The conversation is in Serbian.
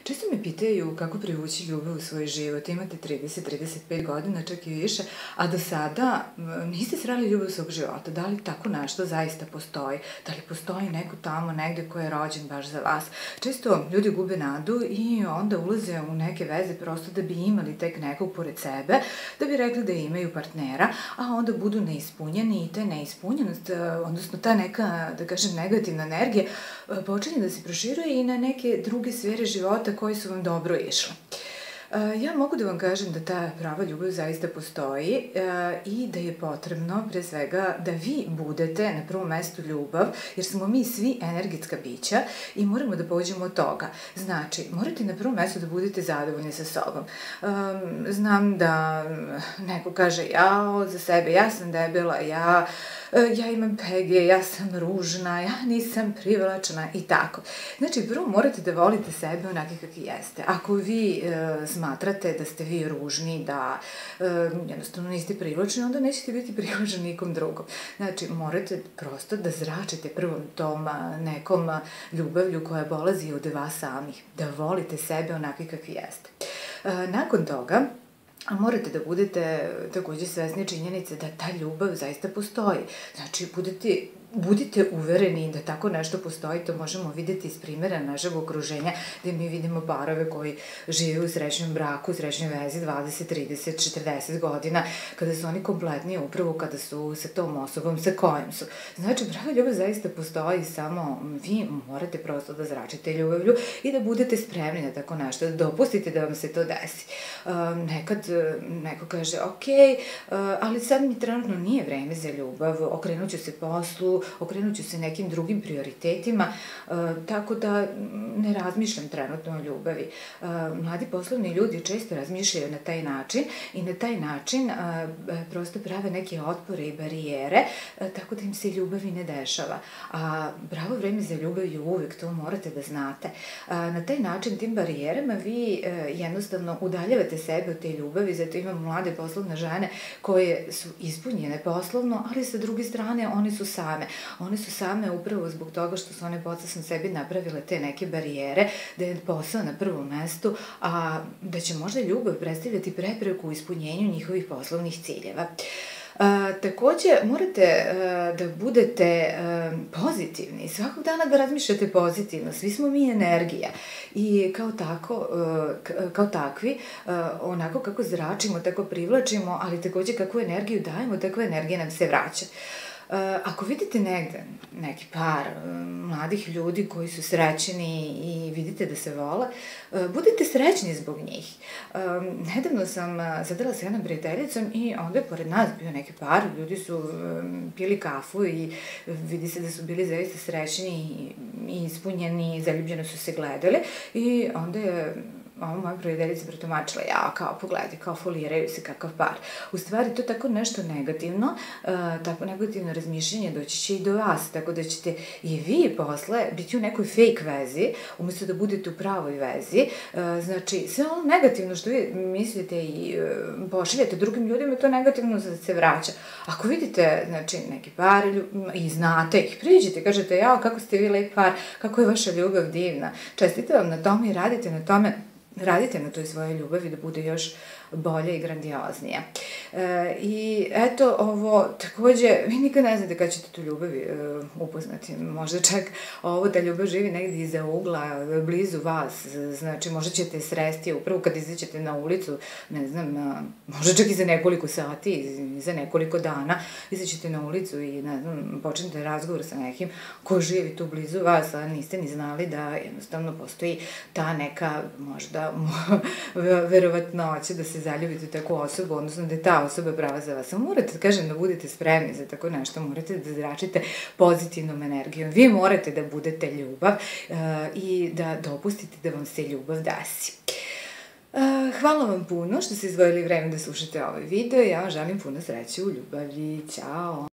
Često me pitaju kako privući ljubav u svoj život. Imate 30-35 godina, čak i više, a do sada niste sreli ljubav svog života. Da li tako nešto zaista postoji? Da li postoji neko tamo negde ko je rođen baš za vas? Često ljudi gube nadu i onda ulaze u neke veze prosto da bi imali tek nekog pored sebe, da bi rekli da imaju partnera, a onda budu neispunjeni i ta neispunjenost, odnosno ta neka, da kažem, negativna energija počinje da se proširuje i na neke druge sfere života koji su vam dobro išle. Ja mogu da vam kažem da ta prava ljubav zaista postoji i da je potrebno pre svega da vi budete na prvom mestu ljubav, jer smo mi svi energetska bića i moramo da pođemo od toga. Znači, morate na prvom mestu da budete zadovoljni sa sobom. Znam da neko kaže jao za sebe, ja sam debela, ja imam pege, ja sam ružna, ja nisam privlačna i tako. Znači, prvo morate da volite sebe onaki kakvi jeste. Ako vi smatrate da ste vi ružni, da jednostavno niste privlačni, onda nećete biti privlačni nikom drugom. Znači, morate prosto da zračite prvom tom nekom ljubavlju koja dolazi od vas samih. Da volite sebe onaki kakvi jeste. Nakon toga, morate da budete takođe svesni činjenice da ta ljubav zaista postoji. Znači, budite uvereni da tako nešto postoji, to možemo videti iz primjera našeg okruženja, gde mi vidimo parove koji žive u srećnom braku, u srećnoj vezi 20, 30, 40 godina, kada su oni kompletni upravo kada su sa tom osobom sa kojim su. Znači, prava ljubav zaista postoji, samo vi morate prosto da zračite ljubavlju i da budete spremni na tako nešto, da dopustite da vam se to desi. Nekad neko kaže, ok, ali sad mi trenutno nije vreme za ljubav, okrenut ću se poslu, okrenut ću se nekim drugim prioritetima, tako da ne razmišljam trenutno o ljubavi. Mladi poslovni ljudi često razmišljaju na taj način i na taj način prosto prave neke otpore i barijere, tako da im se ljubav i ne dešava. A pravo vreme za ljubav je uvek, to morate da znate. Na taj način, tim barijerama, vi jednostavno udaljavate sebe od te ljubavi, zato imamo mlade poslovne žene koje su ispunjene poslovno, ali sa druge strane one su same. One su same upravo zbog toga što su one podsvesno sebi napravile te neke barijere, da je posao na prvom mestu, a da će možda ljubav predstavljati prepreku u ispunjenju njihovih poslovnih ciljeva. Takođe, morate da budete pozitivni, svakog dana da razmišljate pozitivno, svi smo mi energija i kao takvi, onako kako zračimo, tako privlačimo, ali takođe kakvu energiju dajemo, takva energija nam se vraća. Ako vidite negde neki par mladih ljudi koji su srećeni i vidite da se vole, budite srećni zbog njih. Nedavno sam sedela sa jednom prijateljicom i onda je pored nas bio neki par, ljudi su pili kafu i vidi se da su bili zaista srećni i ispunjeni, zaljubljeno su se gledali i onda je ovo moja prijateljica pretumačila, kao pogledaj, kao foliraju se kakav par. U stvari, to je tako nešto negativno, tako negativno razmišljanje doći će i do vas, tako da ćete i vi posle biti u nekoj fake vezi, umesto da budete u pravoj vezi. Znači, sve ono negativno što vi mislite i pošaljate drugim ljudima, to negativno se vraća. Ako vidite, znači, neki par i znate ih, priđite, kažete, kako ste vi lep par, kako je vaša ljubav divna, čestite vam na tome i radite na tome, radite na toj svojoj ljubavi da bude još bolje i grandioznije. I eto, ovo takođe, vi nikad ne znate kada ćete tu ljubavi upoznati. Možda čak ovo da ljubav živi negdje iza ugla, blizu vas, znači možda ćete sresti upravo kad izađete na ulicu, ne znam, možda čak i za nekoliko sati, i za nekoliko dana, izađete na ulicu i, ne znam, počnete razgovor sa nekim ko živi tu blizu vas, a niste ni znali da jednostavno postoji ta neka, možda, verovatnoća da se zaljubite u takvu osobu, odnosno da je ta osoba prava za vas. Morate, kažem, da budete spremni za tako nešto, morate da zračite pozitivnom energijom. Vi morate da budete ljubav i da dopustite da vam se ljubav desi. Hvala vam puno što ste izdvojili vreme da slušate ovaj video. Ja vam želim puno sreće u ljubavi. Ćao!